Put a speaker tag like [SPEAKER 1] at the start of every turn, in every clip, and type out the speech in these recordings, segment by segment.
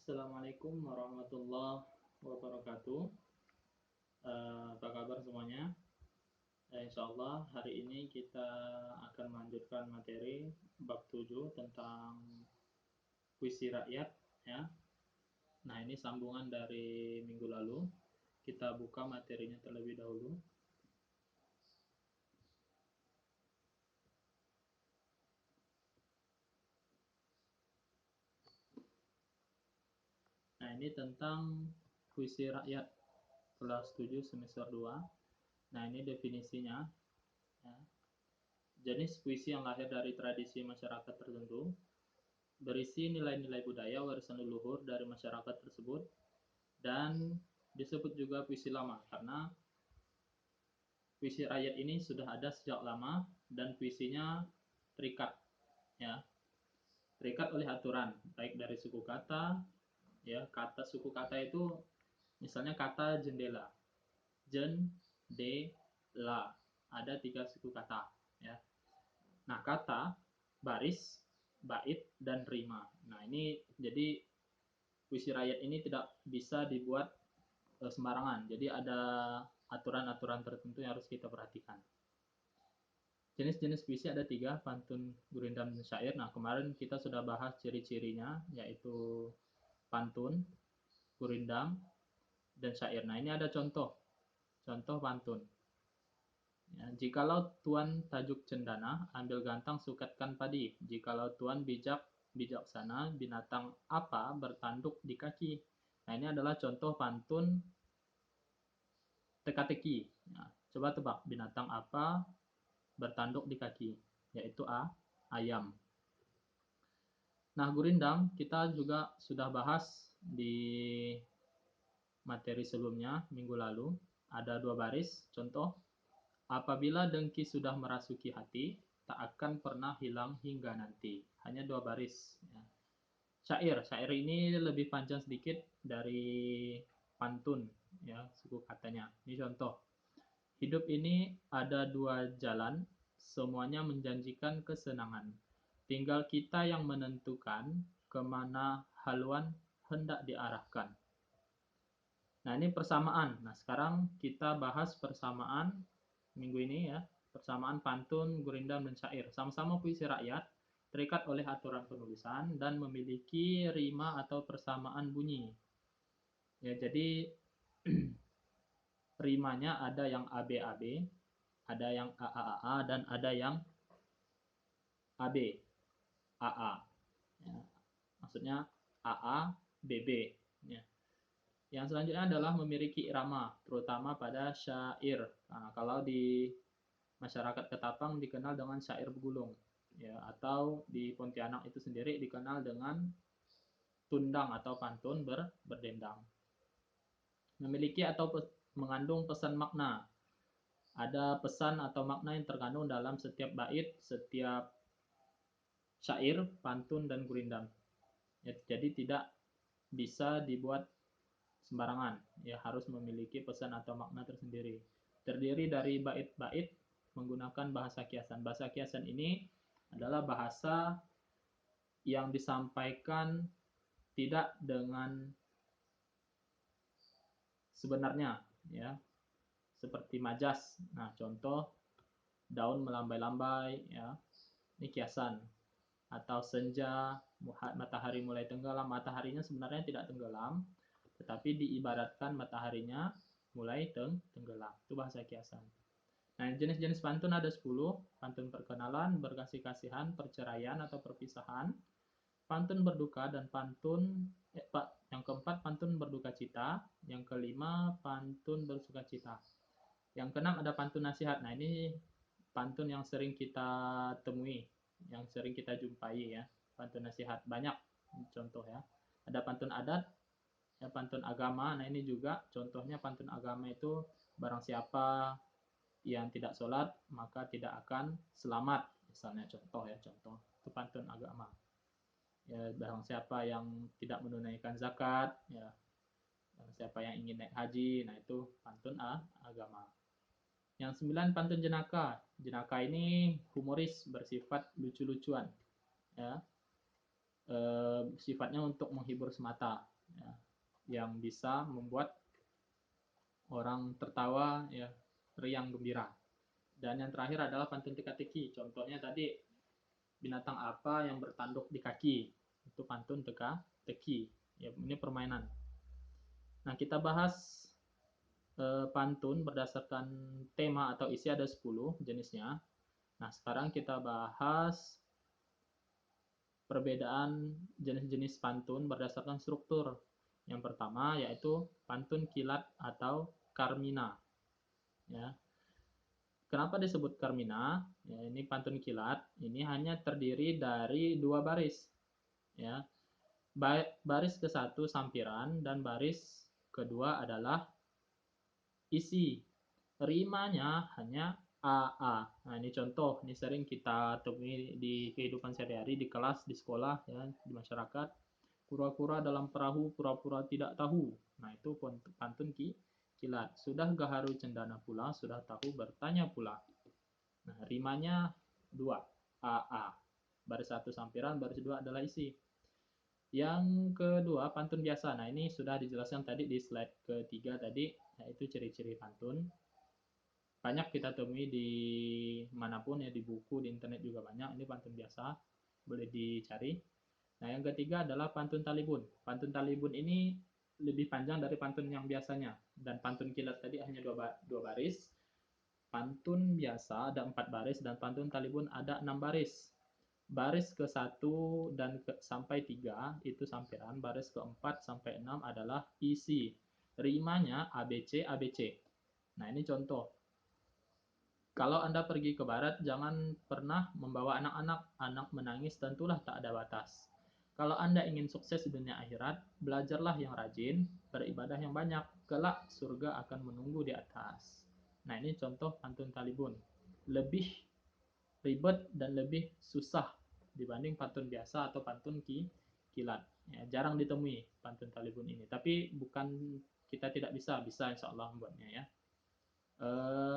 [SPEAKER 1] Assalamualaikum warahmatullahi wabarakatuh. Apa kabar semuanya? Insya Allah hari ini kita akan melanjutkan materi bab 7 tentang puisi rakyat ya. Nah, ini sambungan dari minggu lalu. Kita buka materinya terlebih dahulu. Nah, ini tentang puisi rakyat kelas 7 semester 2. Nah, ini definisinya ya. Jenis puisi yang lahir dari tradisi masyarakat tertentu, berisi nilai-nilai budaya warisan leluhur dari masyarakat tersebut, dan disebut juga puisi lama karena puisi rakyat ini sudah ada sejak lama dan puisinya terikat ya, terikat oleh aturan baik dari suku kata ya. Kata suku kata itu misalnya kata jendela, jendela, ada 3 suku kata ya. Nah, kata, baris, bait, dan rima. Nah, ini jadi puisi rakyat ini tidak bisa dibuat sembarangan. Jadi ada aturan-aturan tertentu yang harus kita perhatikan. Jenis-jenis puisi ada 3, pantun, gurindam, dan syair. Nah, kemarin kita sudah bahas ciri-cirinya, yaitu pantun, gurindam, dan syair. Nah, ini ada contoh pantun. Ya, jikalau tuan tajuk cendana, ambil gantang sukatkan padi. Jikalau tuan bijak bijaksana, binatang apa bertanduk di kaki. Nah, ini adalah contoh pantun teka-teki. Nah, coba tebak binatang apa bertanduk di kaki, yaitu ayam. Nah, gurindam kita juga sudah bahas di materi sebelumnya minggu lalu. Ada 2 baris, contoh. Apabila dengki sudah merasuki hati, tak akan pernah hilang hingga nanti. Hanya 2 baris. Ya. Syair ini lebih panjang sedikit dari pantun, ya suku katanya. Ini contoh. Hidup ini ada 2 jalan, semuanya menjanjikan kesenangan. Tinggal kita yang menentukan kemana haluan hendak diarahkan. Nah, ini persamaan. Nah, sekarang kita bahas persamaan minggu ini ya. Persamaan pantun, gurindam, dan syair. Sama-sama puisi rakyat, terikat oleh aturan penulisan, dan memiliki rima atau persamaan bunyi. Ya, jadi rimanya ada yang ABAB, ada yang AAAA, dan ada yang AB, AA. Ya, maksudnya AA, BB. Ya. Yang selanjutnya adalah memiliki irama, terutama pada syair. Nah, kalau di masyarakat Ketapang dikenal dengan syair begulung, ya, atau di Pontianak itu sendiri dikenal dengan tundang atau pantun berdendang. Memiliki atau mengandung pesan makna. Ada pesan atau makna yang terkandung dalam setiap bait, setiap syair, pantun, dan gurindam. Ya, jadi tidak bisa dibuat sembarangan, ya harus memiliki pesan atau makna tersendiri. Terdiri dari bait-bait menggunakan bahasa kiasan. Bahasa kiasan ini adalah bahasa yang disampaikan tidak dengan sebenarnya, ya, seperti majas. Nah, contoh daun melambai-lambai, ya, ini kiasan. Atau senja, matahari mulai tenggelam. Mataharinya sebenarnya tidak tenggelam, tetapi diibaratkan mataharinya mulai tenggelam. Itu bahasa kiasan. Nah, jenis-jenis pantun ada 10. Pantun perkenalan, berkasih-kasihan, perceraian atau perpisahan, pantun berduka, dan pantun yang keempat pantun berduka cita, yang kelima pantun bersuka cita. Yang keenam ada pantun nasihat. Nah, ini pantun yang sering kita temui, yang sering kita jumpai ya. Pantun nasihat banyak contoh ya. Ada pantun adat, ya, pantun agama. Nah, ini juga contohnya pantun agama itu barang siapa yang tidak sholat maka tidak akan selamat, misalnya contoh ya, contoh itu pantun agama. Ya, barang siapa yang tidak menunaikan zakat, ya, barang siapa yang ingin naik haji, nah itu pantun agama. Yang 9 pantun jenaka. Jenaka ini humoris, bersifat lucu-lucuan, ya, sifatnya untuk menghibur semata. ya, yang bisa membuat orang tertawa, ya, riang gembira. Dan yang terakhir adalah pantun teka-teki. Contohnya tadi, binatang apa yang bertanduk di kaki? Itu pantun teka-teki. Ya, ini permainan. Nah, kita bahas pantun berdasarkan tema atau isi, ada 10 jenisnya. Nah, sekarang kita bahas perbedaan jenis-jenis pantun berdasarkan struktur. Yang pertama yaitu pantun kilat atau Carmina. Ya. Kenapa disebut Carmina? Ya, ini pantun kilat. Ini hanya terdiri dari 2 baris. Ya. Baris ke-1 sampiran dan baris kedua adalah isi. Rimanya hanya AA. Nah, ini contoh. Ini sering kita temui di kehidupan sehari-hari, di kelas, di sekolah, ya, di masyarakat. Kura-kura dalam perahu, pura-pura tidak tahu. Nah, itu pantun kilat. Sudah gaharu cendana pula, sudah tahu bertanya pula. Nah, rimanya 2. AA. Baris 1 sampiran, baris 2 adalah isi. Yang kedua, pantun biasa. Nah, ini sudah dijelaskan tadi di slide ketiga tadi, yaitu ciri-ciri pantun. Banyak kita temui di manapun, ya, di buku, di internet juga banyak. Ini pantun biasa, boleh dicari. Nah, yang ketiga adalah pantun talibun. Pantun talibun ini lebih panjang dari pantun yang biasanya. Dan pantun kilat tadi hanya 2 baris. Pantun biasa ada 4 baris dan pantun talibun ada 6 baris. Baris ke-1 dan sampai 3 itu sampiran, baris ke-4 sampai 6 adalah isi. Rimanya ABC ABC. Nah, ini contoh. Kalau Anda pergi ke barat, jangan pernah membawa anak-anak. Anak menangis tentulah tak ada batas. Kalau Anda ingin sukses di dunia akhirat, belajarlah yang rajin, beribadah yang banyak. Kelak surga akan menunggu di atas. Nah, ini contoh pantun talibun. Lebih ribet dan lebih susah dibanding pantun biasa atau pantun kilat. Ya, jarang ditemui pantun talibun ini. Tapi bukan kita tidak bisa, bisa insya Allah membuatnya, ya.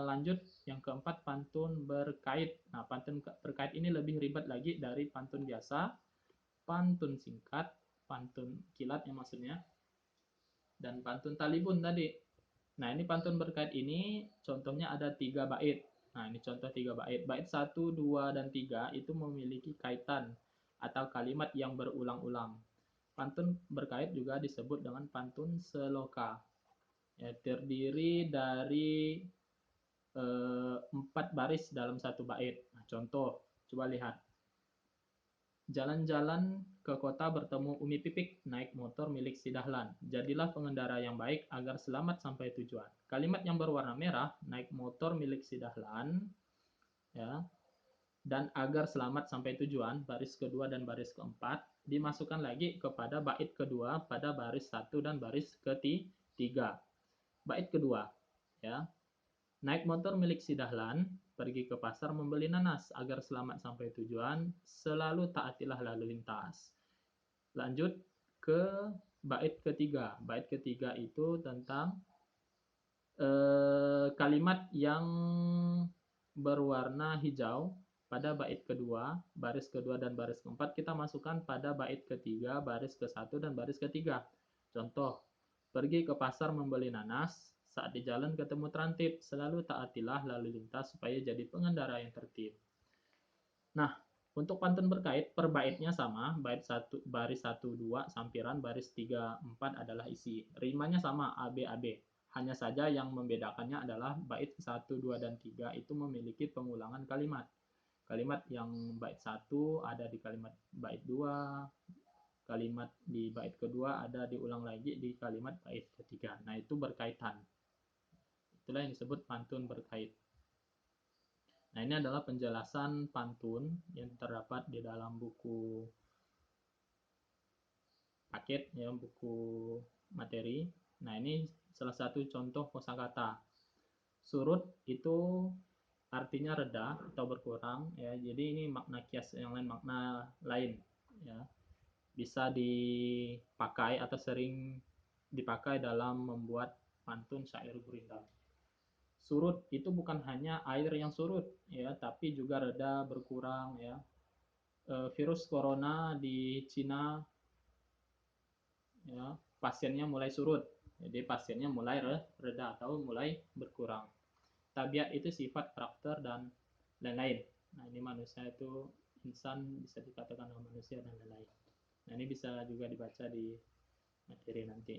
[SPEAKER 1] Lanjut, yang keempat pantun berkait. Nah, pantun berkait ini lebih ribet lagi dari pantun biasa, pantun singkat, pantun kilat yang maksudnya, dan pantun talibun tadi. Nah, ini pantun berkait ini contohnya ada 3 bait. Nah, ini contoh 3 bait. Bait 1, 2, dan 3 itu memiliki kaitan atau kalimat yang berulang-ulang. Pantun berkait juga disebut dengan pantun seloka. Ya, terdiri dari 4 baris dalam 1 bait. Nah, contoh, coba lihat. Jalan-jalan ke kota bertemu Umi Pipik, naik motor milik si Dahlan. Jadilah pengendara yang baik agar selamat sampai tujuan. Kalimat yang berwarna merah, naik motor milik si Dahlan, ya, dan agar selamat sampai tujuan, baris kedua dan baris keempat, dimasukkan lagi kepada bait kedua pada baris 1 dan baris ketiga. Bait kedua, ya. Naik motor milik si Dahlan, pergi ke pasar membeli nanas agar selamat sampai tujuan, selalu taatilah lalu lintas. Lanjut ke bait ketiga. Bait ketiga itu tentang kalimat yang berwarna hijau pada bait kedua, baris kedua dan baris keempat kita masukkan pada bait ketiga, baris ke-1 dan baris ketiga. Contoh, pergi ke pasar membeli nanas, saat di jalan ketemu terantip, selalu taatilah lalu lintas supaya jadi pengendara yang tertib. Nah, untuk pantun berkait, per baitnya sama, bait 1, baris 1, 2, sampiran, baris 3, 4 adalah isi. Rimanya sama, AB, AB. Hanya saja yang membedakannya adalah bait 1, 2, dan 3 itu memiliki pengulangan kalimat. Kalimat yang bait 1 ada di kalimat bait 2, kalimat di bait kedua ada diulang lagi di kalimat bait ketiga. Nah, itu berkaitan. Itulah yang disebut pantun berkait. Nah, ini adalah penjelasan pantun yang terdapat di dalam buku paket, ya, buku materi. Nah, ini salah satu contoh kosakata. Surut itu artinya reda atau berkurang, ya. Jadi ini makna kias yang lain, makna lain, ya. Bisa dipakai atau sering dipakai dalam membuat pantun syair gurindam. Surut itu bukan hanya air yang surut, ya, tapi juga reda, berkurang, ya. Virus corona di Cina, ya, pasiennya mulai surut. Jadi pasiennya mulai reda atau mulai berkurang. Tabiat itu sifat, karakter, dan lain-lain. Nah, ini manusia itu insan bisa dikatakan manusia dan lain-lain. Nah, ini bisa juga dibaca di materi nanti.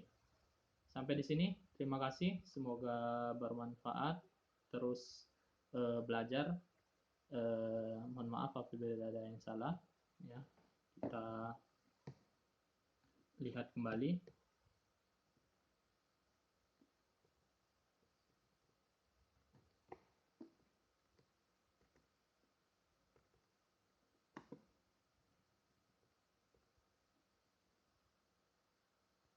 [SPEAKER 1] Sampai di sini, terima kasih. Semoga bermanfaat. Terus belajar. Mohon maaf apabila ada yang salah. Ya, kita lihat kembali.